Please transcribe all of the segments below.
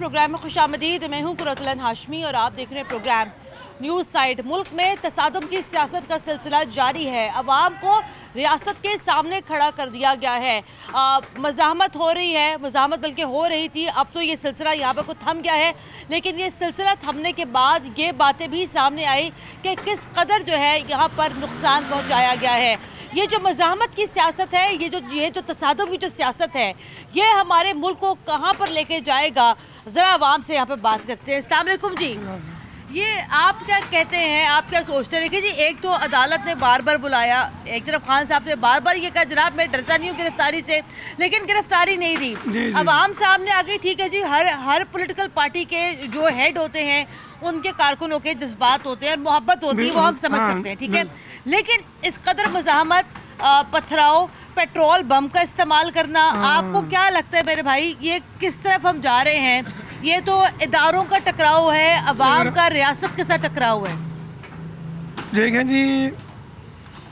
Programme में खुशामदीद। मैं हूं कुरतुल हाशमी और आप देख रहे हैं प्रोग्राम न्यूज़ साइड। मुल्क में तसादुम की सियासत का सिलसिला जारी है। अवाम को रियासत के सामने खड़ा कर दिया गया है। मज़ाहमत हो रही है, मज़ाहमत बल्कि हो रही थी, अब तो ये सिलसिला यहाँ पर कुछ थम गया है। लेकिन ये सिलसिला थमने के बाद ये बातें भी सामने आई कि किस कदर जो है यहाँ पर नुकसान पहुँचाया गया है। ये जो मज़ाहमत की सियासत है, ये जो तसादुम की जो सियासत है, ये हमारे मुल्क को कहाँ पर लेके जाएगा, ज़रा आवाम से यहाँ पर बात करते हैं। अस्सलाम वालेकुम जी, ये आप क्या कहते हैं, आप क्या सोचते हैं? देखिए जी, एक तो अदालत ने बार बार बुलाया, एक तरफ खान साहब ने बार बार ये कहा जनाब मैं डरता नहीं हूँ गिरफ्तारी से, लेकिन गिरफ्तारी नहीं दी। अवाम सामने आ गई, ठीक है जी, हर पॉलिटिकल पार्टी के जो हेड होते हैं उनके कारकुनों के जज्बात होते हैं, मोहब्बत होती है, वो हम समझ सकते हैं, ठीक है। लेकिन इस कदर मज़ाहमत, पथराव, पेट्रोल बम का इस्तेमाल करना, आपको क्या लगता है मेरे भाई, ये किस तरफ हम जा रहे हैं? ये तो इदारों का टकराव है, अवाम का रियासत के साथ टकराव है। देखें जी,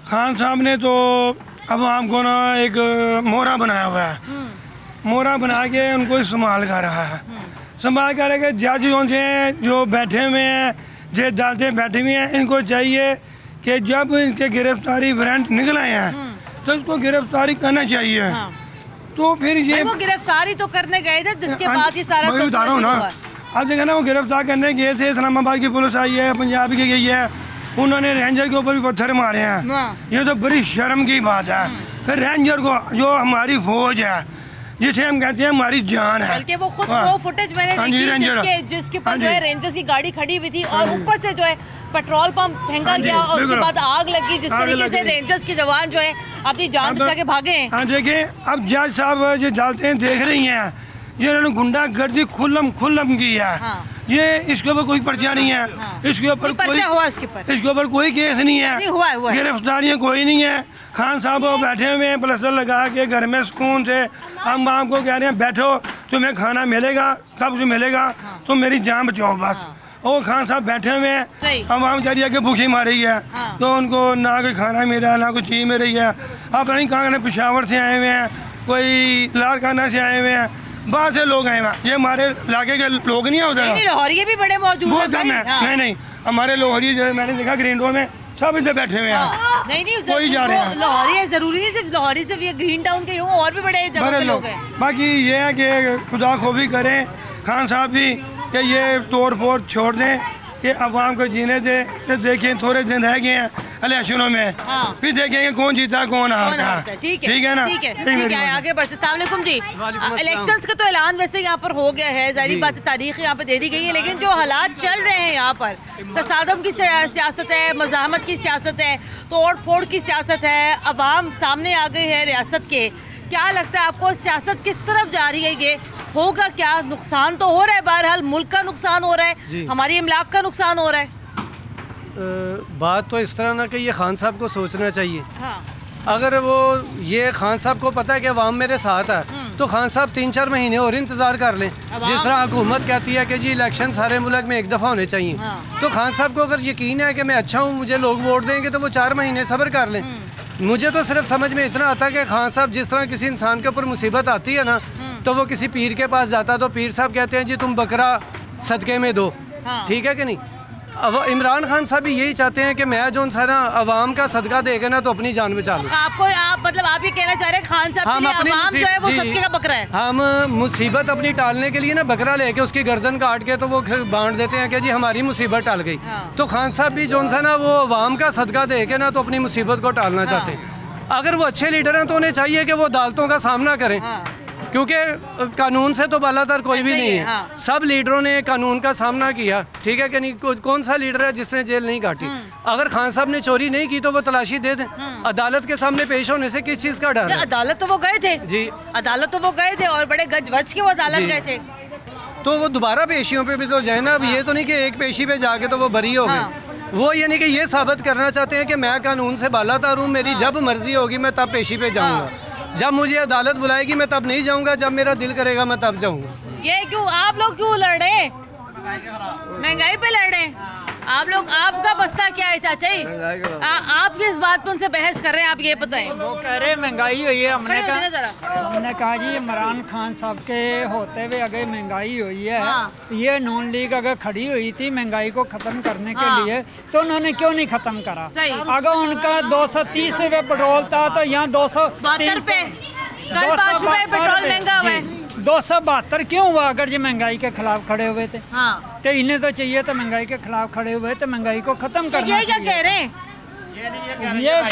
खान साहब ने तो अवाम को ना एक मोहरा बनाया हुआ है, मोहरा बना के उनको इस्तेमाल कर रहा है। संभाल कर के जज जो बैठे हुए हैं, जो अदालतें बैठे हुए हैं, इनको चाहिए कि जब इनके गिरफ्तारी वारंट निकल आए हैं तो इसको गिरफ्तारी करना चाहिए। तो फिर ये वो गिरफ्तारी तो करने गए थे, जिसके बाद ये सारा बता रहा हूँ ना, आप देखें ना, वो गिरफ्तार करने गए थे, इस्लामाबाद की पुलिस आई है, पंजाब की गई है, उन्होंने रेंजर के ऊपर भी पत्थर मारे हैं। ये तो बड़ी शर्म की बात है। फिर रेंजर को, जो हमारी फौज है, जिसे हम कहते हैं हमारी जान है, बल्कि वो खुद वो फुटेज मैंने देखी जिसके ऊपर जो है रेंजर्स की गाड़ी खड़ी हुई थी और ऊपर से जो है पेट्रोल पंप फेंका गया और उसके बाद आग लगी, जिस तरीके से रेंजर्स के जवान जो है अपनी जान बचा के भागे हैं। हाँ देखिए, अब जज साहब जो डालते हैं देख रही हैं, ये इन्होंने गुंडागर्दी खुल्लम की है। ये इसके ऊपर कोई पर्चा नहीं है, इसके ऊपर इसके ऊपर कोई केस नहीं है, गिरफ्तारियाँ कोई नहीं है। खान साहब वो बैठे हुए हैं प्लास्टर लगा के घर में सुकून से, हम आपको कह रहे हैं बैठो, तुम्हें खाना मिलेगा, सब कुछ मिलेगा, तुम मेरी जान बचाओ बस। और खान साहब बैठे हुए हैं, हम आम चारिया के भूखी मारी है, तो उनको ना कोई खाना मिल रहा है, ना कोई चीज़ मिल रही है। आप नहीं कहाँ, पेशावर से आए हुए हैं, कोई लारकाना से आए हुए हैं, बाहर से लोग आए हुए हैं। ये हमारे इलाके के लोग नहीं है, उधर लाहौरिये भी बड़े मौजूद हैं। बहुत कम है। नहीं, हमारे लाहौरिये जो मैंने देखा ग्रीन रोड में सब इधर बैठे हुए हैं। नहीं कोई जा रहे हैं। लाहौरिये जरूरी नहीं सिर्फ लाहौरी, सिर्फ ये ग्रीन टाउन के और भी बड़े जगह के लोग हैं। बाकी ये है कि खुदा खोफी करें खान साहब भी, कि ये तोड़ फोड़ छोड़ दें, कि अवाम को जीने दें। तो देखिए थोड़े दिन रह गए हैं इलेक्शनों में, फिर देखेंगे कौन जीता कौन हारता। ठीक है ना, ठीक है, आगे बढ़ते। अस्सलाम वालेकुम जी, इलेक्शंस का तो ऐलान वैसे यहाँ पर हो गया है, जाहिर बात तारीख यहाँ पर दे दी गई है, लेकिन जो हालात चल रहे हैं यहाँ पर, तसादम की सियासत है, मज़ाहमत की सियासत है, तोड़ फोड़ की सियासत है, अवाम सामने आ गई है रियासत के। क्या लगता है आपको, सियासत किस तरफ जा रही है? ये होगा क्या? नुकसान तो हो रहा है, बहरहाल मुल्क का नुकसान हो रहा है, हमारी इमलाक का नुकसान हो रहा है। बात तो इस तरह ना कि ये खान साहब को सोचना चाहिए। अगर वो ये खान साहब को पता है कि अवाम मेरे साथ है, तो खान साहब 3-4 महीने और इंतज़ार कर लें। जिस तरह हुकूमत कहती है कि जी इलेक्शन सारे मुल्क में एक दफ़ा होने चाहिए, तो खान साहब को अगर यकीन है कि मैं अच्छा हूँ, मुझे लोग वोट देंगे, तो वो 4 महीने सब्र कर लें। मुझे तो सिर्फ समझ में इतना आता है कि खान साहब जिस तरह किसी इंसान के ऊपर मुसीबत आती है ना, तो वो किसी पीर के पास जाता, तो पीर साहब कहते हैं जी तुम बकरा सदके में दो, ठीक है कि नहीं। अब इमरान खान साहब भी यही चाहते हैं कि मैं जो सारा अवाम का सदका देगा ना, तो अपनी जान बचा लो। मतलब आप ये कहना चाह रहे हैं खान साहब के लिए अवाम जो है वो सदके का बकरा है। हम मुसीबत अपनी टालने के लिए ना बकरा लेके उसकी गर्दन काट के तो वो बांट देते हैं कि जी हमारी मुसीबत टल गई। तो खान साहब भी जो सा ना वो अवाम का सदका दे के ना तो अपनी मुसीबत को टालना चाहते हैं। अगर वो अच्छे लीडर हैं तो उन्हें चाहिए कि वो अदालतों का सामना करें, क्योंकि कानून से तो बालातर कोई भी नहीं है। सब लीडरों ने कानून का सामना किया, ठीक है कि नहीं। कौन सा लीडर है जिसने जेल नहीं काटी? अगर खान साहब ने चोरी नहीं की तो वो तलाशी दे दें। अदालत के सामने पेश होने से किस चीज़ का डर है? अदालत तो वो गए थे जी, अदालत तो वो गए थे और बड़े गज वज के वो अदालत गए थे, तो वो दोबारा पेशियों पे भी तो जाए ना। अब ये तो नहीं कि एक पेशी पे जाके तो वो बरी हो गए। वो यानी कि ये साबित करना चाहते हैं कि मैं कानून से बालातर हूँ, मेरी जब मर्जी होगी मैं तब पेशी पे जाऊँगा, जब मुझे अदालत बुलाएगी मैं तब नहीं जाऊंगा, जब मेरा दिल करेगा मैं तब जाऊंगा। ये क्यों, आप लोग क्यों लड़ रहे हैं? महंगाई पे लड़ रहे हैं? आप लोग, आपका मसला क्या है चाचा जी? आप किस बात पर उनसे बहस कर रहे हैं, आप ये बताएं। वो कह रहे महंगाई हुई है, हमने कहा जी इमरान खान साहब के होते हुए अगर महंगाई हुई है, ये नून लीग अगर खड़ी हुई थी महंगाई को खत्म करने के लिए, तो उन्होंने क्यों नहीं खत्म करा? अगर उनका 230 रुपये पेट्रोल था तो यहाँ 230 पेट्रोल महंगा हुआ है। 272 क्यों हुआ अगर ये महंगाई के खिलाफ खड़े हुए थे? तो इन्हें तो चाहिए था महंगाई के खिलाफ खड़े हुए तो महंगाई को खत्म करना। ये क्या कह रहे हैं?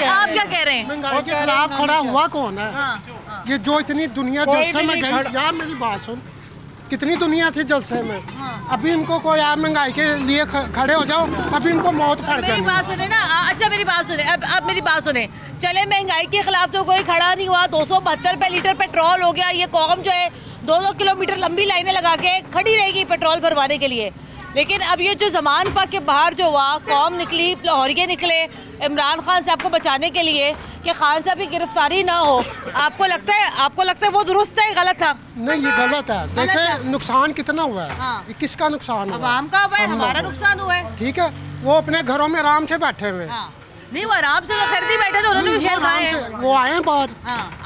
आप क्या कह रहे हैं? महंगाई के खिलाफ खड़ा हुआ कौन है? ये जो इतनी दुनिया जलसे में गई, यार मेरी बात सुन, कितनी दुनिया थी जलसे में, अभी इनको कोई आप महंगाई के लिए खड़े हो जाओ, अभी इनको मौत पड़ जाएगी। मेरी बात सुने ना, अच्छा मेरी बात सुने, अब मेरी बात सुने, चले महंगाई के खिलाफ तो कोई खड़ा नहीं हुआ, 272 रुपये लीटर पेट्रोल हो गया, ये कौम जो है 2-2 किलोमीटर लंबी लाइनें लगा के खड़ी रहेगी पेट्रोल भरवाने के लिए। लेकिन अब ये जो जमान पाक के बाहर जो हुआ, कौम निकली, लाहौरिये निकले इमरान खान साहब को बचाने के लिए कि खान साहब की गिरफ्तारी ना हो, आपको लगता है वो दुरुस्त है, गलत था? नहीं, ये गलत है। देखे नुकसान कितना हुआ है, ये किसका नुकसान हुआ? आवाम का हुआ है, हमारा नुकसान हुआ है। ठीक है, वो अपने घरों में आराम से बैठे हुए, नहीं वो आराम से तो खरीदी बैठे थे, उन्होंने भी शेयर खाए हैं। वो आए बाहर,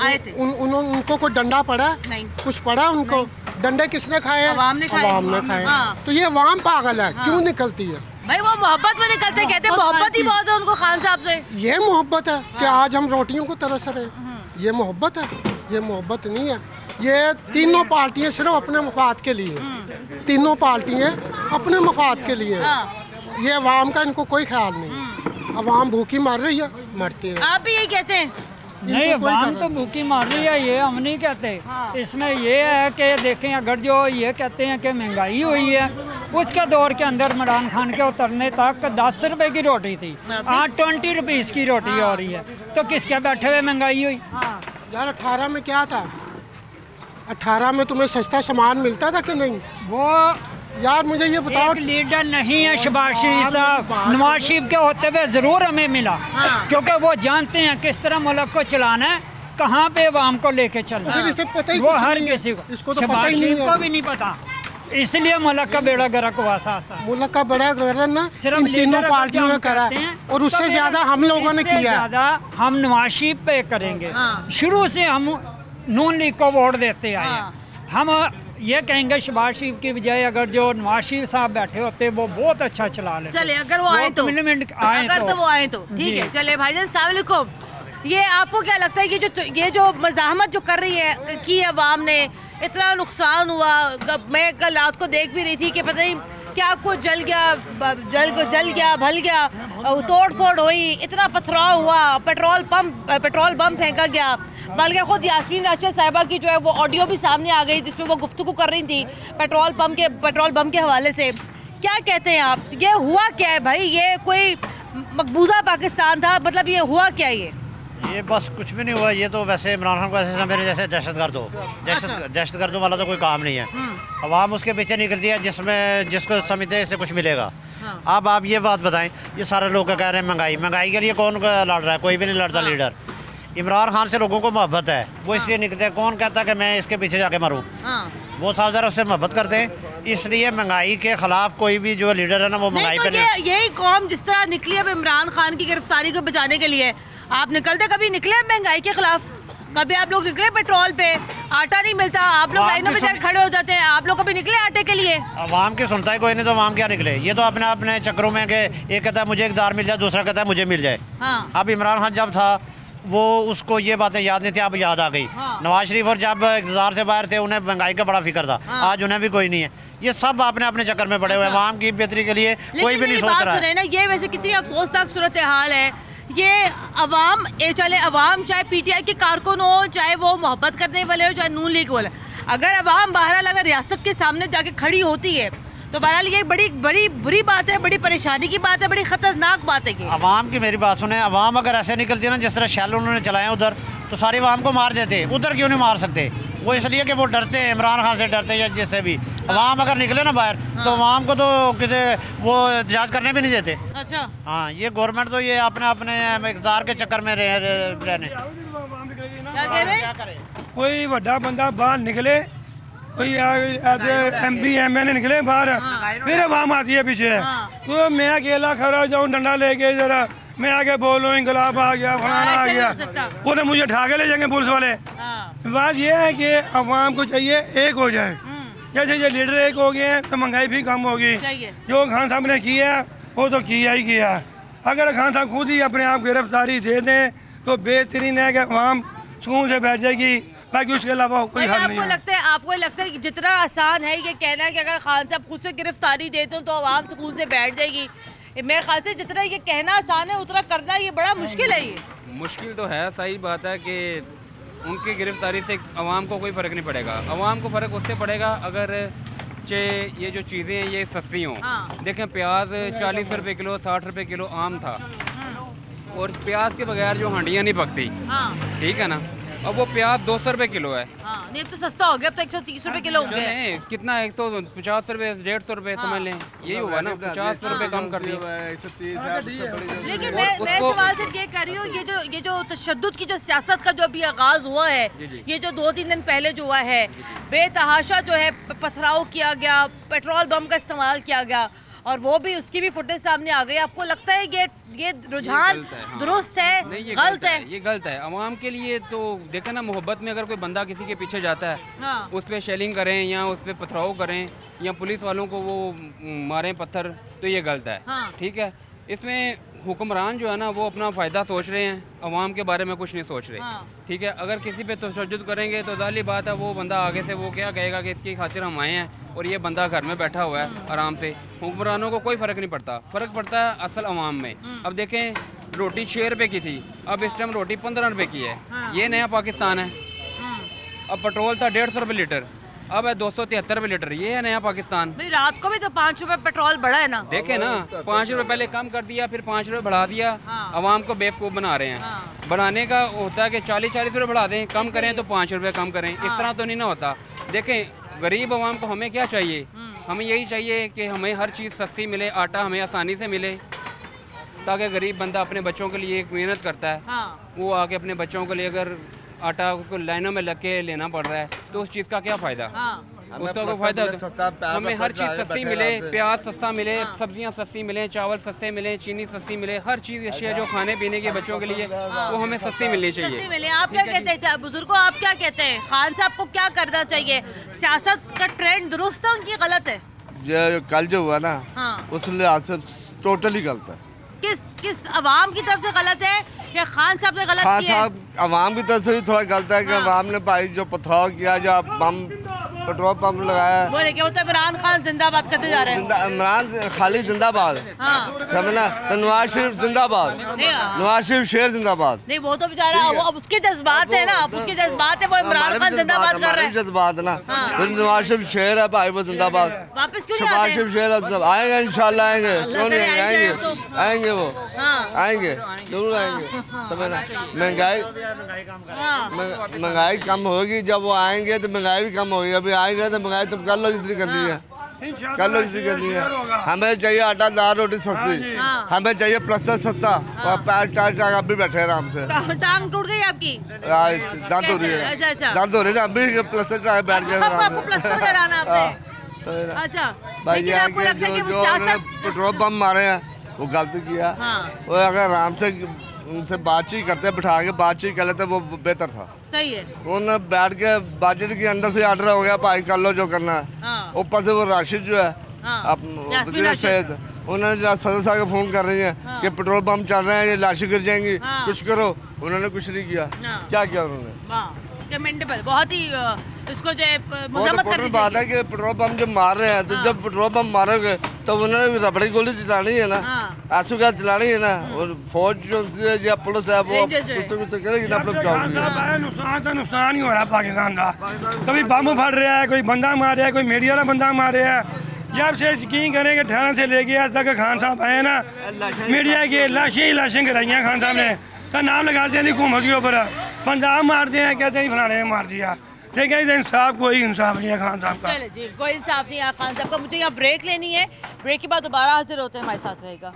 आए थे, उनको कोई डंडा पड़ा? नहीं, कुछ पड़ा उनको? डंडे किसने खाए? अवाम ने खाए। तो ये अवाम पागल है, क्यों निकलती है भाई? वो मोहब्बत में निकलते, कहते हैं मोहब्बत ही बहुत है उनको खान साहब से। ये मोहब्बत है कि आज हम रोटियों को तरस रहे? ये मोहब्बत है? ये मोहब्बत नहीं है। ये तीनों पार्टियां सिर्फ अपने मफाद के लिए, तीनों पार्टियां अपने मफाद के लिए। ये अवाम का इनको कोई ख्याल नहीं। अवाम भूखी मर रही है, मरती है। आप भी यही कहते हैं? नहीं, अवाम तो भूखी मार रही है, ये हम नहीं कहते। इसमें ये है कि देखें, अगर जो ये कहते हैं कि महंगाई हुई है, उसके दौर के अंदर इमरान खान के उतरने तक 10 रुपए की रोटी थी, आज 20 रुपीज़ की रोटी हो रही है, तो किसके बैठे हुए महंगाई हुई? यार 18 में क्या था? 18 में तुम्हें सस्ता सामान मिलता था कि नहीं? वो यार मुझे ये बताओ, एक लीडर नहीं है शहबाज शरीफ साहब, नवाज शरीफ के होते हुए ज़रूर हमें मिला, क्योंकि वो जानते हैं किस तरह मुल्क को चलाना है, कहाँ पे आवाम को लेके चलना है, वो हर किसी को, शहबाज शरीफ को भी नहीं पता, इसलिए मुल्क का बेड़ा गर्क हुआ। मुल्क का बेड़ा गर्क ना सिर्फ तीनों पार्टियों ने करा, और उससे ज्यादा हम लोगों ने किया। ज्यादा हम नवाज शरीफ पे करेंगे। शुरू से हम नून लीग को वोट देते आए हैं। हम ये कहेंगे शहबाज शरीफ की बजाय अगर जो नवाज शरीफ साहब बैठे होते वो बहुत अच्छा चला लेते। चले अगर वो आए तो, वो आए तो ठीक है। चले भाईजान, अस्सलाम वालेकुम। ये आपको क्या लगता है कि ये जो मज़ाहमत जो कर रही है कि अवाम ने, इतना नुकसान हुआ, मैं कल रात को देख भी रही थी कि पता नहीं क्या कुछ जल गया भल गया, तोड़ फोड़ हुई, इतना पथराव हुआ, पेट्रोल बम फेंका गया, बल्कि खुद यास्मीन राशिद साहिबा की जो है वो ऑडियो भी सामने आ गई जिसमें वो गुफ्तगू कर रही थी पेट्रोल बम के हवाले से। क्या कहते हैं आप, ये हुआ क्या है भाई? ये कोई मकबूजा पाकिस्तान था, मतलब ये हुआ क्या? ये बस कुछ भी नहीं हुआ। ये तो वैसे इमरान खान को ऐसे समझ रहे जैसे दहशतगर्दों वाला तो कोई काम नहीं है। अवाम उसके पीछे निकलती है जिसको समझते हैं इससे कुछ मिलेगा। अब आप ये बात बताएं, ये सारे लोग कह रहे हैं महंगाई के लिए कौन लड़ रहा है? कोई भी नहीं लड़ता। लीडर इमरान खान से लोगों को मोहब्बत है, वो इसलिए निकलते हैं। कौन कहता है कि मैं इसके पीछे जाके मरूँ? वो साहब ज़रा उससे मोहब्बत करते हैं, इसलिए महंगाई के खिलाफ कोई भी जो लीडर है ना वो महंगाई पे नहीं। यही कौम जिस तरह निकली अब इमरान खान की गिरफ्तारी को बचाने के लिए, आप कभी निकले महंगाई के खिलाफ? कभी आप लोग निकले पेट्रोल पे? आटा नहीं मिलता, आप लोग लाइनों में जाकर खड़े हो जाते हैं। आप लोग कभी निकले आटे के लिए? अवाम की सुनता है कोई नहीं, तो अवाम क्या निकले? ये तो अपने चक्रों में कि एक कहता है मुझे इक़्तिदार मिल जाए, दूसरा कहता है मुझे मिल जाए। अब इमरान खान जब था वो उसको ये बातें याद नहीं थी, अब याद आ गई। नवाज शरीफ और जब इक़्तिदार से बाहर थे उन्हें महंगाई का बड़ा फिक्र था, आज उन्हें भी कोई नहीं है। ये सब अपने चक्कर में पड़े हुए हैं। अवाम की बेहतरी के लिए कोई भी नहीं सोच रहा है ना। ये वैसे कितनी अफसोसनाक सूरत हाल है। ये अवाम चाहे पीटीआई के कारकुन हो, चाहे वो मोहब्बत करने वाले हो, चाहे नून लीग वाले, अगर अवाम बहरहाल अगर रियासत के सामने जाके खड़ी होती है तो बहरहाल ये बड़ी बुरी बात है, बड़ी परेशानी की बात है, बड़ी खतरनाक बात है। कि अवाम की मेरी बात सुने, अवाम अगर ऐसे निकलती है ना जिस तरह शैल उन्होंने चलाए उधर, तो सारी अवाम को मार देते। उधर क्यों नहीं मार सकते? वो इसलिए कि वो डरते हैं, इमरान खान से डरते हैं या जिससे भी। अवाम अगर निकले ना बाहर तो अवाम को तो किसी वो एहतजाज करने भी नहीं देते। अच्छा हाँ, ये गवर्नमेंट तो ये अपने इक़्तिदार के चक्कर में रहने। कोई बड़ा बंदा बाहर निकले, कोई MP MLA निकले बाहर, फिर अवाम आती है पीछे। तो मैं अकेला खड़ा जाऊँ डंडा लेके जरा, मैं आगे बोलूँ इंकलाब आ गया, फलाना आ गया, उन्हें मुझे उठा के ले जाएंगे पुलिस वाले। बात यह है कि अवाम को चाहिए एक हो जाए। जैसे ये लीडर एक हो गए तो महंगाई भी कम होगी। जो खान साहब ने किया वो तो किया ही किया। अगर खान साहब खुद ही अपने आप गिरफ्तारी दे दें तो बेहतरीन है कि अवाम सुकून से बैठ जाएगी, बाकी उसके अलावा कोई हल नहीं है। आपको लगता है कि जितना आसान है ये कहना कि अगर खान साहब खुद से गिरफ्तारी देते तो अवाम सुकून से बैठ जाएगी, मेरे ख्याल से जितना ये कहना आसान है उतना करना ये बड़ा मुश्किल है। ये मुश्किल तो है, सही बात है कि उनकी गिरफ्तारी से अवाम को कोई फ़र्क नहीं पड़ेगा। अवाम को फ़र्क उससे पड़ेगा अगर ये जो चीज़ें हैं ये सस्ती हों। देखें प्याज 40 रुपये किलो, 60 रुपये किलो आम था, और प्याज के बगैर जो हांडियाँ नहीं पकती, ठीक है ना, अब वो प्याज 200 रुपये किलो है। नहीं अब तो सस्ता हो गया, अब तो 130 रुपये किलो हो गया। कितना 150 रुपये 150 रुपये समझ लें, यही हुआ ना, 50 रुपये कम कर दिया। लेकिन मैं सवाल सिर्फ ये कर रही हूँ, ये जो तशद्दुद की जो सियासत का जो अभी आगाज हुआ है, ये जो 2-3 दिन पहले जो हुआ है, बेतहाशा जो है पथराव किया गया, पेट्रोल बम का इस्तेमाल किया गया, और वो भी उसकी भी फुटेज सामने आ गई। आपको लगता है ये रुझान दुरुस्त है? गलत है? ये गलत है अवाम के लिए। तो देखें ना, मोहब्बत में अगर कोई बंदा किसी के पीछे जाता है, उस पर शेलिंग करें या उस पर पथराव करें या पुलिस वालों को वो मारें पत्थर, तो ये गलत है। ठीक है, इसमें हुक्मरान जो है ना वो अपना फ़ायदा सोच रहे हैं, अवाम के बारे में कुछ नहीं सोच रहे। ठीक है, अगर किसी पे तशद्दुद करेंगे तो जाली बात है, वो बंदा आगे से वो क्या कहेगा कि इसकी खातिर हम आए हैं और ये बंदा घर में बैठा हुआ है आराम से। हुक्मरानों को कोई फ़र्क नहीं पड़ता, फ़र्क पड़ता है असल अवाम में। अब देखें, रोटी 6 रुपये की थी, अब इस टाइम रोटी 15 रुपये की है। ये नया पाकिस्तान है। अब पेट्रोल था 150 रुपये लीटर, अब है 273 रुपये लीटर। ये है नया पाकिस्तान। भाई रात को भी तो 5 रुपए पेट्रोल बढ़ा है ना। देखे ना, 5 रुपए पहले कम कर दिया, फिर 5 रुपए बढ़ा दिया। अवाम को बेवकूफ़ बना रहे हैं। बढ़ाने का होता है कि 40-40 रुपये बढ़ा दें, कम करें तो 5 रुपये कम करें। इस तरह तो नहीं ना होता। देखें, गरीब अवाम को हमें क्या चाहिए? हमें यही चाहिए कि हमें हर चीज़ सस्ती मिले, आटा हमें आसानी से मिले, ताकि गरीब बंदा अपने बच्चों के लिए मेहनत करता है, वो आके अपने बच्चों के लिए अगर आटा उसको लाइनों में लग के लेना पड़ रहा है तो उस चीज़ का क्या फ़ायदा? उसका कोई फ़ायदा होता? हमें हर चीज़ सस्ती मिले, प्याज सस्ता मिले, सब्जियां सस्ती मिले, चावल सस्ते मिले, चीनी सस्ती मिले, हर चीज़ अशिया जो खाने पीने के बच्चों के लिए वो हमें सस्ती मिलनी चाहिए। आप क्या कहते हैं बुजुर्गों, आप क्या कहते हैं? खान साहब को क्या करना चाहिए? सियासत का ट्रेंड दुरुस्त है उनकी गलत है? जो कल जो हुआ ना, उस लिहाज से टोटली गलत है। किस अवाम की तरफ से गलत है या खान साहब ने गलत किया? खान साहब अवाम की तरफ से भी थोड़ा गलत है कि अवाम ने भाई जो पथराव किया, जो बम पेट्रोल पंप लगाया, बोले क्या होता है? इमरान खान जिंदाबाद करते जा रहे हैं। इमरान खाली जिंदाबाद, समझना, तो नवाज शरीफ जिंदाबाद, नवाज शरीफ शेर जिंदाबाद। नहीं वो तो बेचारा अब उसके जज्बात है ना, उसके जज्बात है, वो इमरान खान जिंदाबाद कर रहे हैं। जज्बात है ना, नवाज शरीफ शेर है भाई, वो जिंदाबाद। वापस क्यों नहीं नवाज शरीफ शेर है, आएंगे इंशाल्लाह, आएंगे, क्यों नहीं आएंगे? आएंगे वो आएंगे, जरूर आएंगे। समझना, महंगाई कम होगी, जब वो आएंगे तो महंगाई भी कम होगी। अभी आएंगे तो महंगाई तुम कर लो जितनी करनी है, कर लो जितनी करनी है। हमें चाहिए आटा, दाल, रोटी सस्ती, हमें चाहिए प्लस्तर सस्ता, और पैर टाइट अभी बैठे आराम से। टांग टूट गई आपकी? दर्द हो रही है, दर्द हो रही है, अभी प्लस्तर बैठ गए, प्लस्तर कराना आपने। अच्छा भाई, जो पेट्रोल पंप मारे हैं वो गलती किया। वो अगर आराम से उनसे बातचीत करते, बिठा के बातचीत कर लेते, वो बेहतर था। सही है। उन्होंने बैठ के बजट के अंदर से ऑर्डर हो गया, भाई कर लो जो करना है। ऊपर से वो राशिद जो है उन्होंने सदर साहब को फोन कर रही है कि पेट्रोल पंप चल रहे हैं, ये लाशें गिर जाएंगी, कुछ करो। उन्होंने कुछ नहीं किया। क्या किया उन्होंने? कमेंडेबल, बहुत ही इसको जो मजम्मत करनी बात है कि पेट्रोल पंप जब मार रहे हैं तो जब पेट्रोल पंप मारोगे तो उन्होंने रबड़ी गोली चलानी है ना, आंसू गैस चलानी है ना, और फौज जो या पुलिस है वो तो करेगी ना। नुकसान ही हो रहा है पाकिस्तान का। कभी बम फट रहा है, कोई बंदा मार रहा है, कोई मीडिया वाला बंदा मार रहा है। जब से यकीन करेंगे 18 से लेके आज तक खान साहब आए ना, मीडिया की लाशें गिराई हैं खान साहब ने, का नाम लगाते हैं हुकूमत के ऊपर, बंदा मारते हैं, कहते हैं फलाने ने मार दिया। लेकिन इंसाफ, कोई इंसाफ नहीं है खान साहब का। चले जी, कोई इंसाफ नहीं है खान साहब का। मुझे यहाँ ब्रेक लेनी है, ब्रेक के बाद दोबारा हाजिर होते हैं, हमारे साथ रहेगा।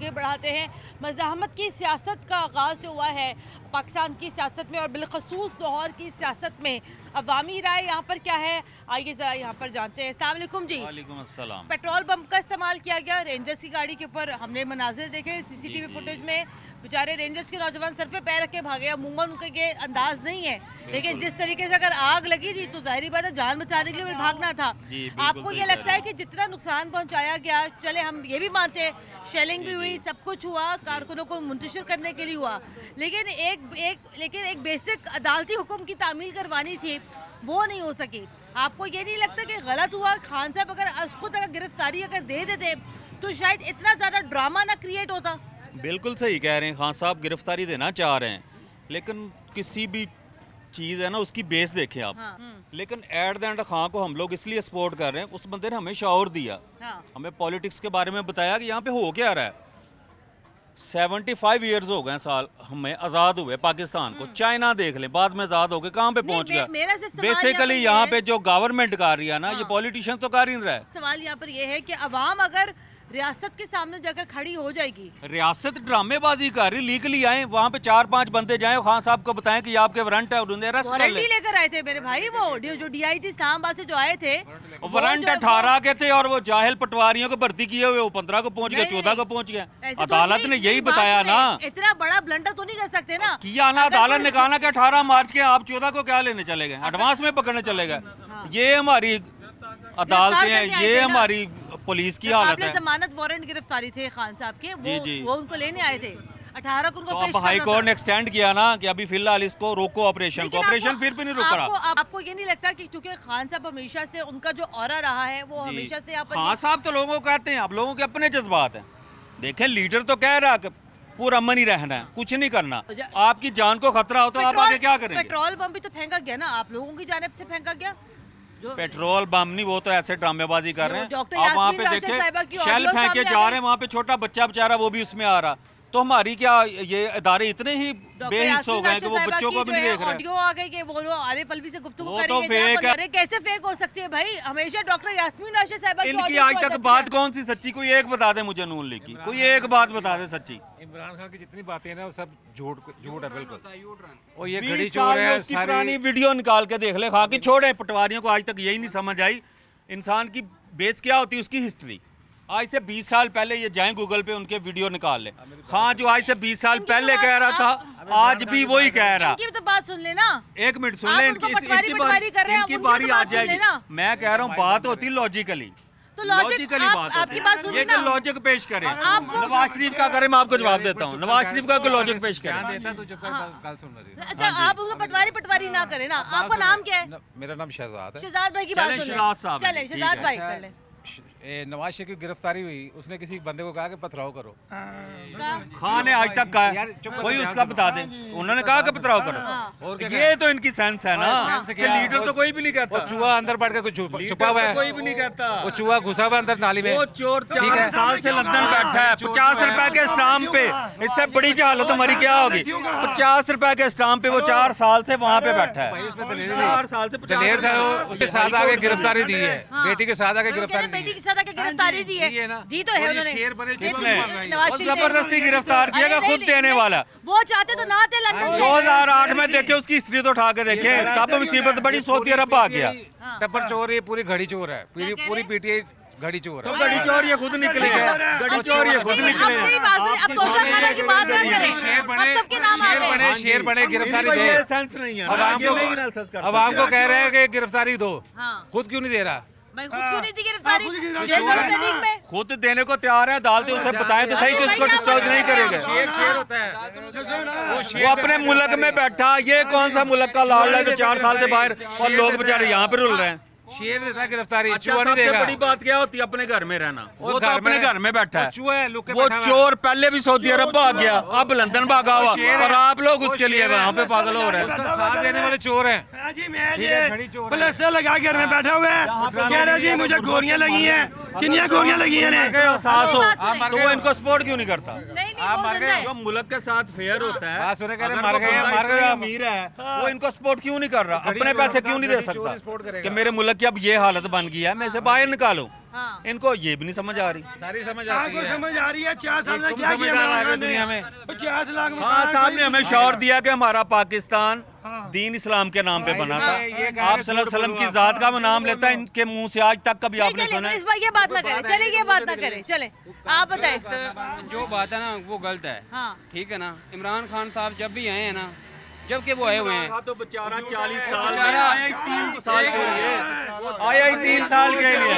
आगे बढ़ाते हैं। मज़ाहमत की सियासत का आगाज़ जो हुआ है पाकिस्तान की सियासत में और बिलखसूस लाहौर की सियासत में, अवामी राय यहाँ पर क्या है, आइए ज़रा यहाँ पर जानते हैं। अस्सलाम वालेकुम जी। वालेकुम अस्सलाम। पेट्रोल पंप का इस्तेमाल किया गया रेंजर्स की गाड़ी के ऊपर, हमने मनाजिर देखे CCTV फुटेज में, बेचारे रेंजर्स के नौजवान सर पे पैर रख के भागे। अमूमन उनका ये अंदाज नहीं है, लेकिन जिस तरीके से अगर आग लगी थी तो जाहिर बात है जान बचाने के लिए भागना था। आपको ये लगता है कि जितना नुकसान पहुंचाया गया, चले हम ये भी मानते हैं शेलिंग भी हुई, सब कुछ हुआ, कारकुनों को मुंतशिर करने के लिए हुआ, लेकिन एक बेसिक अदालती हुक्म की तामील करवानी थी, वो नहीं हो सकी। आपको ये नहीं लगता कि गलत हुआ? खान साहब अगर खुद गिरफ्तारी अगर दे देते तो शायद इतना ज़्यादा ड्रामा ना क्रिएट होता। बिल्कुल सही कह रहे हैं, खान साहब गिरफ्तारी देना चाह रहे हैं, लेकिन किसी भी चीज़ है ना उसकी बेस देखें आप। लेकिन एट द एंड खान को हम लोग इसलिए सपोर्ट कर रहे हैं, उस बंदे ने हमें शौर दिया, हमें पॉलिटिक्स के बारे में बताया कि यहाँ पे हो क्या रहा है। 75 ईयर्स हो गए साल हमें आज़ाद हुए पाकिस्तान को। चाइना देख ले, बाद में आज़ाद हो गए कहाँ पे पहुँच गया। बेसिकली यहाँ पे जो गवर्नमेंट कर रही है ना, ये पॉलिटिशियन तो कर ही नहीं रहा है। सवाल यहाँ पर ये है कि अवाम अगर रियासत के सामने जाकर खड़ी हो जाएगी, रियासत ड्रामेबाजी कर रही, लीगली आए वहाँ पे 4-5 बंदे जाएं, खान साहब को बताएं कि आपके वारंट है और उन्हें अरेस्ट कर ले। लेकर आए थे मेरे भाई, वो जो DIG इस्लामाबाद से जो आए थे, वारंट 18 के थे और वो जाहिल पटवारियों को भर्ती किए हुए वो 15 को पहुँच गया, 14 को पहुँच गया। अदालत ने यही बताया ना। इतना बड़ा ब्लंडर तो नहीं कर सकते ना किया ना, अदालत ने कहा ना कि 18 मार्च के आप 14 को क्या लेने चले गए, एडवांस में पकड़ने चले गए। ये हमारी अदालतें हैं, ये हमारी पुलिस की हालत है। जमानत वारंट गिरफ्तारी थे खान साहब के, वो उनको लेने आए थे 18 को, उनको पेश हाई कोर्ट ने एक्सटेंड किया ना कि अभी फिलहाल इसको रोको ऑपरेशन को, ऑपरेशन फिर भी नहीं रुक रहा। आपको ये नहीं लगता कि चूंकि खान साहब हमेशा से उनका जो ऑरा रहा है वो हमेशा से खान साहब तो लोगों को कहते हैं, आप लोगों के अपने जज्बात हैं। देखें लीडर तो कह रहा है पूरा अमन ही रहना है, कुछ नहीं करना, आपकी जान को खतरा हो तो आप आगे क्या करेंगे। पेट्रोल बम भी तो फेंका गया ना, आप लोगों की जानिब से फेंका गया। पेट्रोल बम नहीं, वो तो ऐसे ड्रामेबाजी कर रहे हैं। आप वहाँ पे देखें शेल फेंके जा रहे हैं, वहाँ पे छोटा बच्चा बेचारा वो भी उसमें आ रहा। तो हमारी क्या ये इदारे इतने ही बेहिस हो गए कि वो बच्चों को भी नहीं देख रहे। ऑडियो आ गई कि वो आरिफ अलवी से गुफ्तगू करेंगे, अरे कैसे फेक हो सकती है भाई? हमेशा डॉक्टर यास्मीन राशिद साहिबा की इनकी आज तक बात कौन सी सच्ची? कोई एक बता दे मुझे नून लीग की, कोई एक बात बता दे सच्ची। इमरान खान की जितनी बातें हैं ना वो सब झूठ है बिल्कुल। और ये घड़ी चोर है, सारी वीडियो निकाल के देख ले। खा की छोड़े, पटवारियों को आज तक यही नहीं समझ आई इंसान की बेस क्या होती है, उसकी हिस्ट्री। आज से 20 साल पहले ये जाएं गूगल पे, उनके वीडियो निकाल ले। हाँ, जो आज से 20 साल पहले कह रहा था आज भी वही कह रहा। इनकी तो बात सुन लेना, एक मिनट सुन ले, इनकी बारी आ जाएगी। मैं कह रहा हूँ बात होती लॉजिकली, तो लॉजिकली आपकी बात सुन लेना। लॉजिक पेश करें, नवाज शरीफ का करें, मैं आपको जवाब देता हूँ। नवाज शरीफ का लॉजिक पेश करें। अच्छा, आप उनको पटवारी ना करें ना। आपका नाम क्या है? मेरा नाम शहजाद है। शहजाद भाई की बात सुन ले। चले शहजाद भाई कर ले। नवाज शरीफ की गिरफ्तारी हुई, उसने किसी बंदे को कहा कि पथराव करो। खान ने आज तक कहा, कोई उसका बता दे, उन्होंने कहा कि पथराव करो। और ये तो इनकी सेंस है ना कि लीडर तो कोई भी नहीं कहता। चूहा अंदर बैठ कर छुपा हुआ है, कोई भी नहीं कहता। वो चूहा घुसा हुआ अंदर नाली में। वो चोर 4 साल से लंदन बैठा है, 50 रुपए के स्टाम्प पे। इससे बड़ी हालत हमारी क्या होगी? 50 रुपए के स्टाम्प पे वो 4 साल से वहाँ पे बैठा है। 4 साल से दलेर था, उसके साथ आगे गिरफ्तारी दी है, बेटी के साथ आगे गिरफ्तारी दी है, दी तो है उन्होंने। जबरदस्ती गिरफ्तार किया, खुद देने वाला। वो चाहते तो ना थे लंदन। 2008 में देखे, उसकी हिस्ट्री तो उठा के देखे, तब मुसीबत बड़ी सऊदी अरब आ गया। टप्पर चोर, ये पूरी घड़ी चोर है, पूरी PTI घड़ी चोर है। तो घड़ी चोर ये खुद निकले, घड़ी चोर ये खुद निकले। शेर बने गिरफ्तारी दे, अवाम को कह रहे हैं कि गिरफ्तारी दो, खुद क्यों नहीं दे रहा? खुद क्यों नहीं दी गिरफ्तारी? जेल में तहरीक में खुद देने को तैयार है, अदालतें उसे बताएं तो सही कि उसको डिस्चार्ज नहीं करेंगे। शेर होता है, वो अपने मुल्क में बैठा, ये कौन सा मुल्क का लाल है जो 4 साल से बाहर और लोग बेचारे यहाँ पे रुल रहे हैं। शेर देता है गिरफ्तारी, चूहा नहीं देगा। बड़ी बात क्या होती है अपने घर में रहना, वो तो अपने घर में बैठा है। वो चोर पहले भी सऊदी अरब भाग गया, अब लंदन भागा हुआ, और आप लोग उसके लिए वहाँ पे पागल हो रहे हैं। साथ देने वाले चोर हैं जी। मैं ये प्लास्टर लगा घर में बैठा हुआ है, कह रहे जी मुझे गोलियां लगी हैं, कितनी गोलियां लगी हैं? तो वो इनको सपोर्ट क्यों नहीं करता? जो मुल्क के साथ फेयर होता है, अमीर है, वो इनको सपोर्ट क्यों नहीं कर रहा? अपने पैसे क्यों नहीं दे सकता कि मेरे मुल्क की अब ये हालत बन गई है, मैं इसे बाहर निकालूं? इनको ये भी नहीं समझ आ रही। सारी समझ आपको समझ आ रही है 4 साल में क्या किया दुनिया में? 50 लाख साहब ने हमें शौर दिया कि हमारा पाकिस्तान दीन इस्लाम के नाम पे बना था। आप सल्लल्लाहु अलैहि वसल्लम की जात का वो नाम लेता है, इनके मुंह से आज तक कभी आपने सुना? इस बार ये बात ना करें, चले ये बात ना करें, चले आप बताएं। जो बात है ना वो गलत है, ठीक है ना। इमरान खान साहब जब भी आए हैं ना, जबकि वो आए हुए हैं तो बेचारा 40 साल आया 3 साल के लिए, आया ही 3 साल के लिए।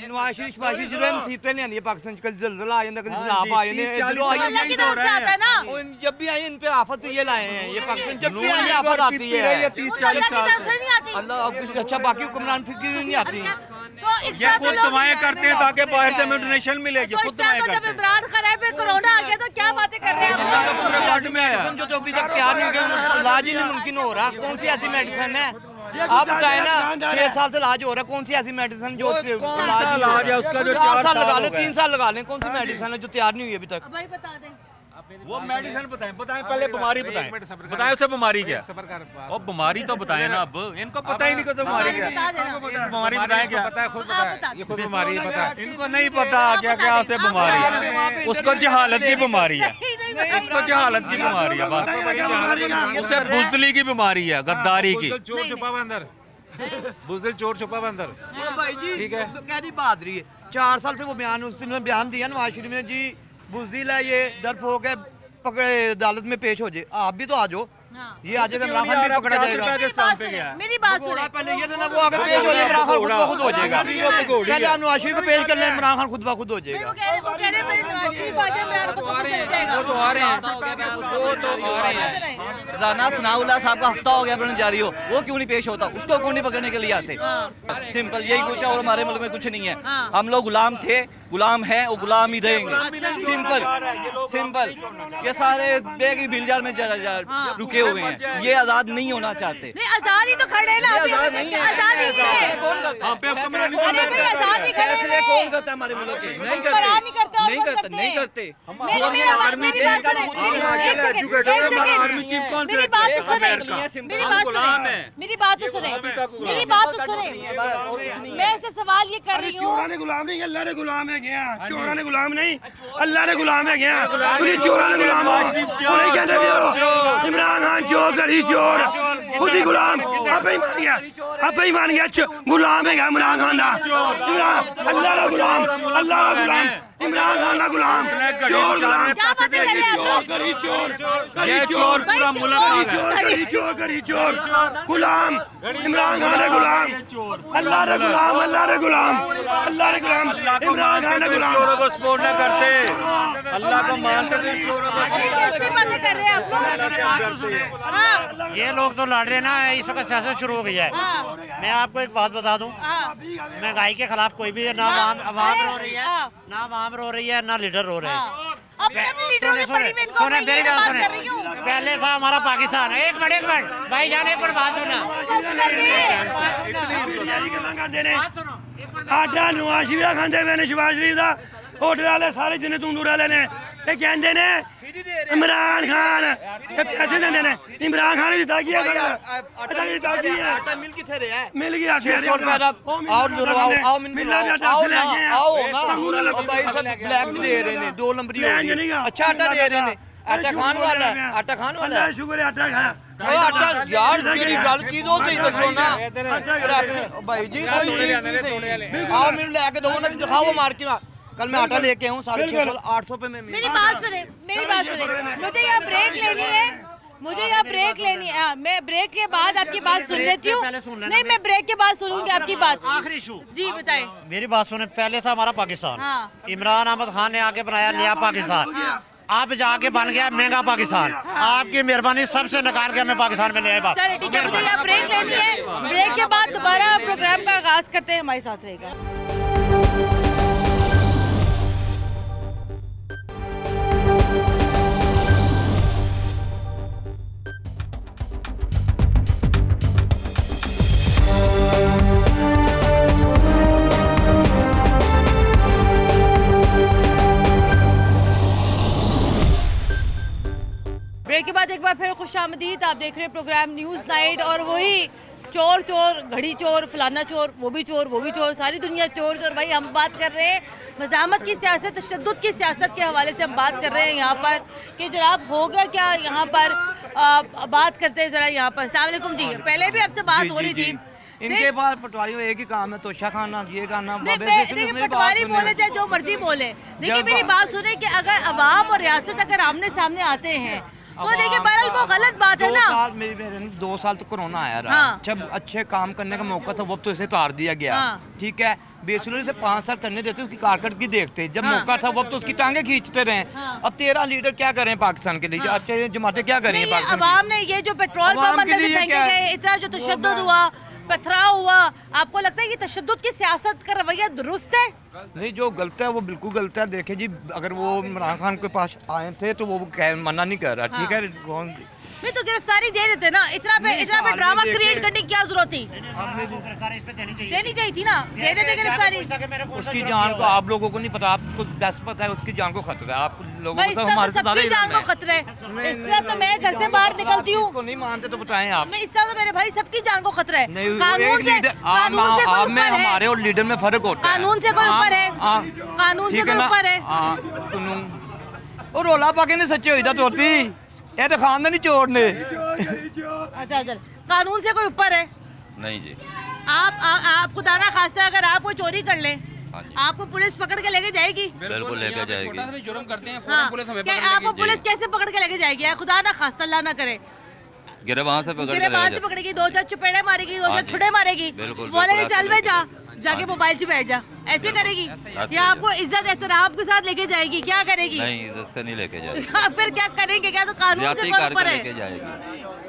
नवाज शरीफ शबाशी जरूर मुसीबतें नहीं आनी है पाकिस्तान कल जल्जला आ जाना कल सैलाब आ जाने इधरों आई अल्लाह की तरफ से आता है ना। जब भी आए इन पे आफत ये लाए हैं, ये पाकिस्तान जब भी आई आफत आती है 30-40 साल से। अल्लाह अच्छा बाकी हुक्मरान फिक्र नहीं आती। ये खुद दुआएं करते हैं ताकि बाहर से डोनेशन मिले, ये खुद दुआएं जब करते हैं। इमरान खान आए फिर कोरोना आ गया तो क्या बातें कर रहे हैं आप? पूरे वर्ल्ड में आया। समझो तो अभी तक तैयार नहीं हो, इलाज ही नहीं मुमकिन हो रहा। कौन सी ऐसी मेडिसिन है आप बताए ना, 6 साल से इलाज हो रहा है, कौन सी ऐसी मेडिसिन जो इलाज है उसका जो 4 साल लगा लें, 3 साल लगा लें, कौन सी मेडिसिन है जो तैयार नहीं हुई अभी तक? भाई बता दें वो मेडिसिन बताएं पहले बीमारी बताएं उसे बीमारी क्या और बीमारी तो बताएं ना। अब इनको पता ही नहीं कि बीमारी क्या है। बीमारी बताएं क्या? पता है, खुद पता है, ये खुद बीमारी है, पता है। इनको नहीं पता क्या क्या उसे बीमारी है। उसको जहालत की बीमारी है, उसको जहालत की बीमारी है, बस उसे बुज़दिली की बीमारी है, गद्दारी की। चोर छुपा हुआ अंदर, बुज़दिल चोर छुपा हुआ अंदर। भाई जी ठीक है, कहनी बात रही है 4 साल से वो बयान उस दिन में बयान दिया नवाज शरीफ ने जी बुज़दिल है, ये दर्फ हो के पकड़े अदालत में पेश हो जाए। आप भी तो आ जाओ, ये आज इमरान खान भी पकड़ा जाएगा। मेरी बात सुनो, पहले ये ना वो आगे पेश हो जाए, इमरान खान खुद ब खुद हो जाएगा। पहले आप नवाज शरीफ को पेश कर लें, इमरान खान खुद ब खुद हो जाएगा। वो तो आ रहे हैं, वो तो आ रहे हैं। राना सनाउल्लाह साहब का हफ्ता हो गया पकड़ने जा रही हो, वो क्यों नहीं पेश होता? उसको क्यों नहीं पकड़ने के लिए आते? सिंपल यही कुछ है, और हमारे मुल्क में कुछ नहीं है। हम लोग गुलाम थे, गुलाम है और गुलाम ही रहेंगे। सिंपल ये सारे बेग बिलजार में रुके हुए हैं, ये आजाद नहीं होना चाहते। नहीं आजाद ही तो खड़े ना, आजाद नहीं है। आजाद ही है। कौन करता है? आजाद ही खड़े फैसले कौन करता है हमारे मुल्क के? नहीं करते। मेरी बात सुने, एक सेकंड, मेरी बात तो सुने। मैं सिर्फ सवाल ये कर रही हूँ, चोरा ने गुलाम नहीं, अल्लाह ने गुलाम है गया। चोरा ने गुलाम नहीं, अल्लाह ने गुलाम है गया। तुझे चोरा ने गुलाम हो, नहीं कहते भी हो इमरान खान चोर, गरी चोर, खुद ही गुलाम। अब ही मान गया गुलाम है इमरान खान दा। इमरान अल्लाह का गुलाम, अल्लाह का गुलाम, इमरान खान का गुलाम, चोर गुलाम, गरी चोर, गरी चोर, पूरा मुल्क गरी चोर, गरी चोर, गुलाम इमरान खान है गुलाम, अल्लाह रे गुलाम, अल्लाह रे गुलाम, अल्लाह रे गुलाम, इमरान खान है गुलाम। चोरों को सपोर्ट न करते, अल्लाह को मानते थे, चोरों को कैसे बातें कर रहे हैं आप लोग? ये लोग तो लड़ रहे ना, इस वक्त सियासत शुरू हो गई है। मैं आपको एक बात बता दूं, महंगाई के खिलाफ कोई भी ना आवाम रो रही है, ना आवाम रो रही है, ना लीडर रो रहे हैं। सुने मेरी बात सुने, पहले था हमारा पाकिस्तान। एक मिनट भाई जान, एक मिनट बात सुना। आटा नवाज शरीफ खांदे पे ने, शहबाज शरीफ का होटल वाले सारे जिन्हें तंदूर वाले ने ये कहते ने इमरान खान ये पैसे देंदे ने। इमरान खान ने दिता की है, मिल किथे रहा है? मिल गया। भाई सब ब्लैक दे रहे ने, 2 नंबरी हो रही है। अच्छा आटा दे रहे ने, आटा खान वाला है, आटा खान वाला है। शुक्र है आटा खाया। आटा यार जेडी गल की दो ते दसो ना भाई जी, कोई चीज नहीं सही। आओ मिल लेके दो ना, दिखाओ मार के। कल मैं आटा लेके आऊँ 650 800 पे में। मेरी बात सुने, मुझे यहाँ ब्रेक लेनी है, मैं ब्रेक के बाद आपकी बात सुन लेती हूँ। नहीं, मैं ब्रेक के बाद सुनूंगी आपकी बात। आखिरी इशू जी बताएं। मेरी बात सुने, पहले था हमारा पाकिस्तान, इमरान अहमद खान ने आके बनाया नया पाकिस्तान, अब जाके बन गया महंगा पाकिस्तान। आपकी मेहरबानी सबसे नकार के हमें पाकिस्तान में ले आए बात। चलिए ठीक है, मुझे यहाँ ब्रेक लेनी है। ब्रेक के बाद दोबारा प्रोग्राम का आगाज करते हैं, हमारे साथ रहेगा। ब्रेक के बाद एक बार फिर खुशामदीद। आप देख रहे हैं प्रोग्राम न्यूज़ नाइट, और वही चोर चोर, घड़ी चोर, फलाना चोर, वो भी चोर, वो भी चोर, सारी दुनिया चोर चोर। भाई हम बात कर रहे हैं मज़ाहमत की सियासत, तशद्दुद की सियासत के हवाले से हम बात कर रहे हैं यहाँ पर कि जनाब होगा क्या यहाँ पर। बात करते हैं ज़रा यहाँ पर। अस्सलाम वालेकुम जी, पहले भी आपसे बात हो रही थी। इनके पास पटवारी एक ही काम है, तोशा खाना, ये करना। देखिए पटवारी बोले चाहे जो मर्जी बोले, देखिए मेरी बात सुने कि अगर अवाम और रियासत अगर आमने सामने आते हैं तो देखिए बहरहाल वो गलत बात है ना। मेरे 2 साल तो कोरोना आया रहा। हाँ। जब अच्छे काम करने का मौका था वो तो इसे काट दिया गया। हाँ। ठीक है, बेसुरी से 5 साल करने देते, उसकी कारकर्दगी देखते। जब मौका था वो तो उसकी टांगे खींचते रहे। अब 13 लीडर क्या करें पाकिस्तान के लिए? अच्छे जमाते क्या करें पाकिस्तान? अवाम ने ये जो पेट्रोल पंप इतना जो तशद्दुद हुआ, पथराव हुआ, आपको लगता है कि तशद्दुद की सियासत का रवैया दुरुस्त है? नहीं, जो गलत है वो बिल्कुल गलत है। देखे जी, अगर वो इमरान खान के पास आए थे तो वो मना नहीं कर रहा। ठीक है, तो गिरफ्तारी दे देते ना, इतना पे ड्रामा क्रिएट करने की क्या जरूरत थी? देनी चाहिए थी ना, दे देते गिरफ्तारी। उसकी जान को आप लोगों को नहीं पता, आपको 10 पता है उसकी जान को खतरा है। आप लोगों को हमारे से सबकी जान को खतरा है। इस तरह तो मैं घर से बाहर निकलती हूँ, नहीं मानते तो बताएं आप। इस तरह तो मेरे भाई सबकी जान को खतरा है। हमारे और लीडर में फर्क होता है। कानून से कोई ऊपर है, कानून से कोई ऊपर है। और रोला पाके ने सच्चे होता तो ये तो खान नहीं चोर ने। अच्छा चल, कानून से कोई ऊपर है? नहीं जी। आप खुदा ना खास्ता अगर आप कोई चोरी कर ले, आपको पुलिस पकड़ के लेके जाएगी? बिल्कुल लेके जाएगी। जुर्म करते हैं पुलिस हमें आपको पुलिस कैसे पकड़ के लेके जाएगी? खुदा ना खास्ता, अल्लाह ना करे, गिरफ्तार से पकड़ेगी, 2-4 चुपेड़े मारेगी, 2-4 छुड़े मारेगी, बोलेगी चल वे जा, जाके मोबाइल से बैठ जा, ऐसे करेगी? या आपको इज्जत एहतराम के साथ लेके जाएगी? क्या करेगी? नहीं, इज्जत से नहीं लेके जाएगी। फिर क्या करेंगे? क्या तो कानून से ऊपर है?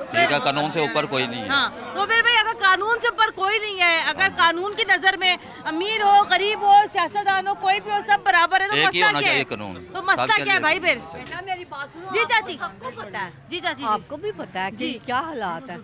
ठीक है, कानून से ऊपर कोई नहीं है। हाँ, तो फिर भाई अगर कानून से ऊपर कोई नहीं है, अगर कानून की नजर में अमीर हो, गरीब हो, सियासतदान हो, कोई भी हो, सब बराबर है, तो मसला क्या है? तो मसला क्या है भाई? फिर मेरी बात सुनो। जी चाची, सबको पता है। जी चाची, आपको भी पता है कि क्या हालात है।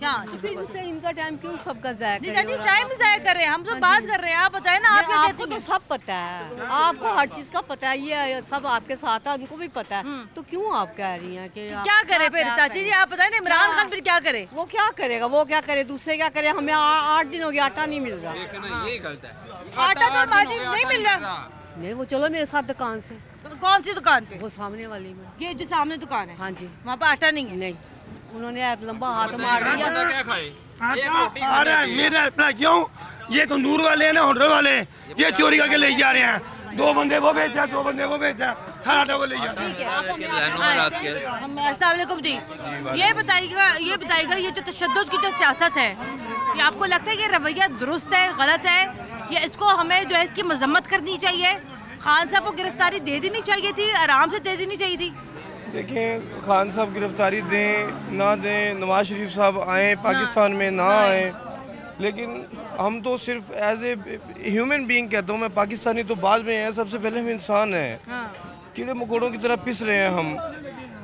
इनसे इनका टाइम क्यों सबका जाया कर रहे हैं? टाइम जाया कर रहे हैं, हम तो बात कर रहे हैं। आप बताए ना, आपको तो सब पता है, आपको हर चीज का पता है, ये सब आपके साथ है, उनको भी पता है, तो क्यों आप कह रही हैं कि क्या करे? फिर चाची जी आप बताए ना, इमरान खान फिर क्या करे? वो क्या करेगा? वो क्या करे? दूसरे क्या करे? हमें 8 दिन हो गया आटा नहीं मिल रहा। ये गलत है, आटा तो माजी नहीं मिल रहा। नहीं, वो चलो मेरे साथ दुकान से। कौन सी दुकान पे? वो सामने वाली में। ये जो सामने दुकान है? हाँ जी। वहाँ पे आटा नहीं है? नहीं, उन्होंने लंबा हाथ मार दिया। क्या खाए? अरे मेरा क्यों, ये तो नूर वाले हैं ना, होटल वाले, ये चोरी करके ले जा रहे हैं। 2 बंदे वो बेचते हैं, 2 बंदे वो बेचते हैं, हर आटा को ले जा रहे हैं। अस्सलाम वालेकुम जी, ये बताइएगा ये जो तशद्दुद की जो सियासत है, ये आपको लगता है कि रवैया दुरुस्त है, गलत है, या इसको हमें जो है इसकी मजम्मत करनी चाहिए? खान साहब को गिरफ्तारी दे देनी चाहिए थी, आराम से दे देनी चाहिए थी। देखें, खान साहब गिरफ्तारी दें ना दें, नवाज शरीफ साहब आए पाकिस्तान में ना आए, लेकिन हम तो सिर्फ एज ए ह्यूमन बीइंग कहता हूँ मैं, पाकिस्तानी तो बाद में है, सबसे पहले हम इंसान हैं। कीड़े मकोड़ों की तरह पिस रहे हैं हम।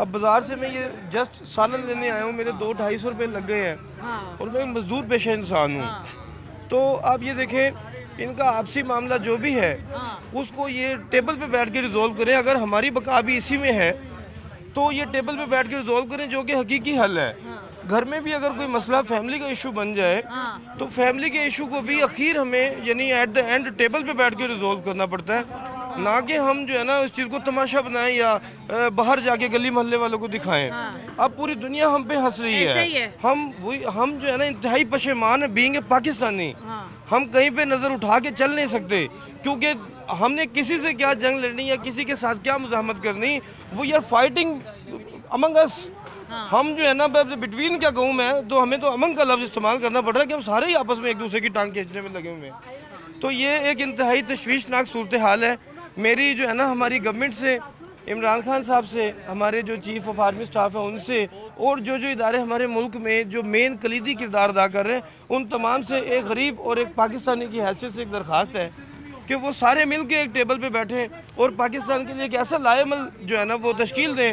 अब बाज़ार से मैं ये जस्ट सालन लेने आया हूँ, मेरे 200-250 रुपये लग गए हैं, और मैं एक मजदूर पेशा इंसान हूँ। तो आप ये देखें, इनका आपसी मामला जो भी है उसको ये टेबल पे बैठ के रिजॉल्व करें। अगर हमारी बका भी इसी में है तो ये टेबल पे बैठ के रिजॉल्व करें, जो कि हकीकी हल है। घर में भी अगर कोई मसला फैमिली का इशू बन जाए तो फैमिली के इशू को भी आखिर हमें यानी एट द एंड टेबल पे बैठ के रिजॉल्व करना पड़ता है, ना कि हम जो है ना उस चीज़ को तमाशा बनाएं या बाहर जाके गली मोहल्ले वालों को दिखाएं। अब पूरी दुनिया हम पे हंस रही है। हम जो है ना इंतहाई पशेमान है बीइंग पाकिस्तानी। हम कहीं पे नज़र उठा के चल नहीं सकते, क्योंकि हमने किसी से क्या जंग लड़नी या किसी के साथ क्या मुज़ाहमत करनी, वो यार फाइटिंग अमंग अस। हम जो है ना बिटवीन क्या कहूँ मैं, तो हमें तो अमंग का लफ्ज़ इस्तेमाल करना पड़ रहा है कि हम सारे ही आपस में एक दूसरे की टांग खींचने में लगे हुए हैं। तो ये एक इंतहाई तशवीशनाक सूरत हाल है। मेरी जो है ना हमारी गवर्नमेंट से, इमरान खान साहब से, हमारे जो चीफ ऑफ आर्मी स्टाफ है उनसे, और जो इदारे हमारे मुल्क में जो मेन कलीदी किरदार अदा कर रहे हैं, उन तमाम से एक गरीब और एक पाकिस्तानी की हैसियत से एक दरख्वास्त है कि वो सारे मिल के एक टेबल पे बैठें और पाकिस्तान के लिए एक ऐसा लाएमल जो है ना वो तश्कील दें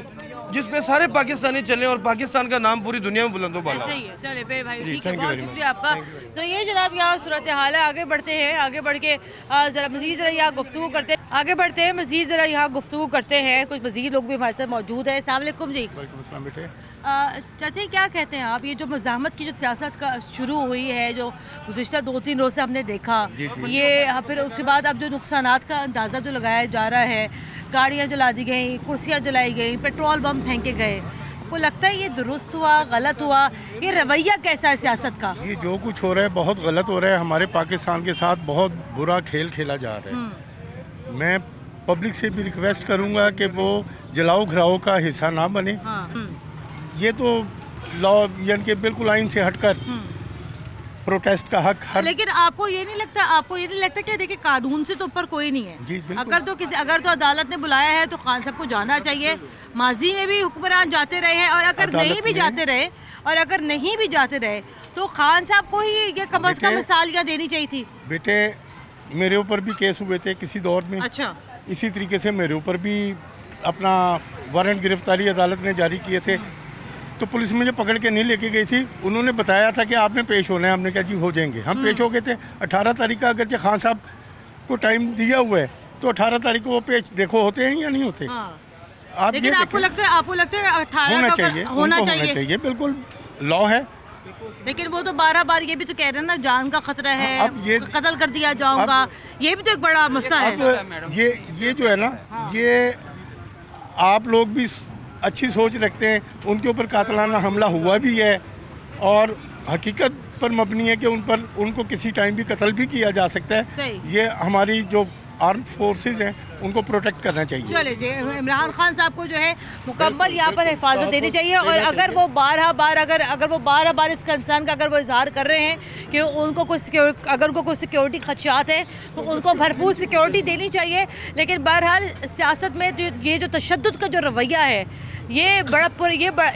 जिसमें सारे पाकिस्तानी चलें और पाकिस्तान का नाम पूरी दुनिया में बुलंदो बाला। चले भाई, ठीक है, बहुत शुक्रिया आपका। तो ये जनाब यहाँ सूरत हाल है। आगे बढ़ते हैं, आगे बढ़ के ज़रा मज़ीद ज़रा यहाँ गुफ्तगू करते हैं। आगे बढ़ते हैं, मज़ीद ज़रा यहाँ गुफ्तगू करते हैं, कुछ मज़ीद लोग भी हमारे साथ मौजूद हैं। अस्सलाम वालेकुम जी। वालेकुम अस्सलाम बेटे। चाचा क्या कहते हैं आप, ये जो मज़ाहमत की जो सियासत का शुरू हुई है, जो गुज़िश्ता 2-3 रोज़ से हमने देखा, ये फिर उसके बाद अब जो नुकसानात का अंदाज़ा जो लगाया जा रहा है, गाड़ियाँ जला दी गई, कुर्सियाँ जलाई गई, पेट्रोल बम फेंके गए, आपको लगता है ये दुरुस्त हुआ, गलत हुआ? ये रवैया कैसा है सियासत का? ये जो कुछ हो रहा है बहुत गलत हो रहा है। हमारे पाकिस्तान के साथ बहुत बुरा खेल खेला जा रहा है। मैं पब्लिक से भी रिक्वेस्ट करूंगा कि वो जलाओ घराओ का हिस्सा ना बने। ये तो लॉ यानी कि बिल्कुल आइन से हटकर प्रोटेस्ट का हक हर। लेकिन आपको ये नहीं लगता कि देखिए कानून से तो ऊपर कोई नहीं है जी, अगर तो अदालत ने बुलाया है तो खान साहब को जाना चाहिए। माजी में भी हुक्मरान जाते रहे हैं, और अगर नहीं भी जाते रहे तो खान साहब को ही ये कम अज कम सालियाँ देनी चाहिए थी। बेटे मेरे ऊपर भी केस हुए थे किसी दौर में। अच्छा। इसी तरीके से मेरे ऊपर भी अपना वारंट गिरफ्तारी अदालत ने जारी किए थे, तो पुलिस मुझे पकड़ के नहीं लेके गई थी। उन्होंने बताया था कि आपने पेश होना है। हमने कहा जी हो जाएंगे। हम पेश हो गए थे 18 तारीख का। अगर खान साहब को टाइम दिया हुआ है तो 18 तारीख को वो पेश देखो होते हैं या नहीं होते। आप लेकिन आपको लगता है 18 होना चाहिए बिल्कुल लॉ है। लेकिन वो तो 12 बार ये भी तो कह रहे हैं ना, जान का खतरा है, अब ये कत्ल कर दिया जाऊंगा, ये भी तो एक बड़ा मसला है। ये जो है ना, ये आप लोग भी अच्छी सोच रखते हैं। उनके ऊपर कातलाना हमला हुआ भी है और हकीकत पर मबनी है कि उनको किसी टाइम भी कत्ल भी किया जा सकता है। ये हमारी जो आर्म्ड फोर्सेस हैं उनको प्रोटेक्ट करना चाहिए। चले जी, इमरान खान साहब को जो है मुकम्मल यहाँ पर हिफाजत देनी चाहिए। और अगर वो 12 बार इस कंसर्न का अगर वो इजहार कर रहे हैं कि उनको कुछ सिक्योरिटी खदशात है तो उनको भरपूर सिक्योरिटी देनी चाहिए। लेकिन बहरहाल सियासत में ये जो तशद्दुद का जो रवैया है,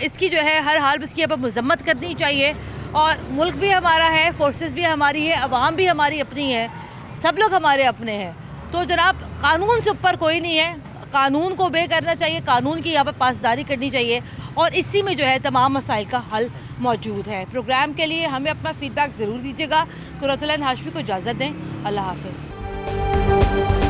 इसकी जो है हर हाल में इसकी अब मजम्मत करनी चाहिए। और मुल्क भी हमारा है, फोर्सेस भी हमारी है, अवाम भी हमारी अपनी है, सब लोग हमारे अपने हैं। तो जनाब कानून से ऊपर कोई नहीं है, कानून को बे करना चाहिए, कानून की यहाँ पर पासदारी करनी चाहिए, और इसी में जो है तमाम मसाइल का हल मौजूद है। प्रोग्राम के लिए हमें अपना फीडबैक ज़रूर दीजिएगा। कुरतुल ऐन हाशमी को इजाज़त दें। अल्लाह हाफ़िज़।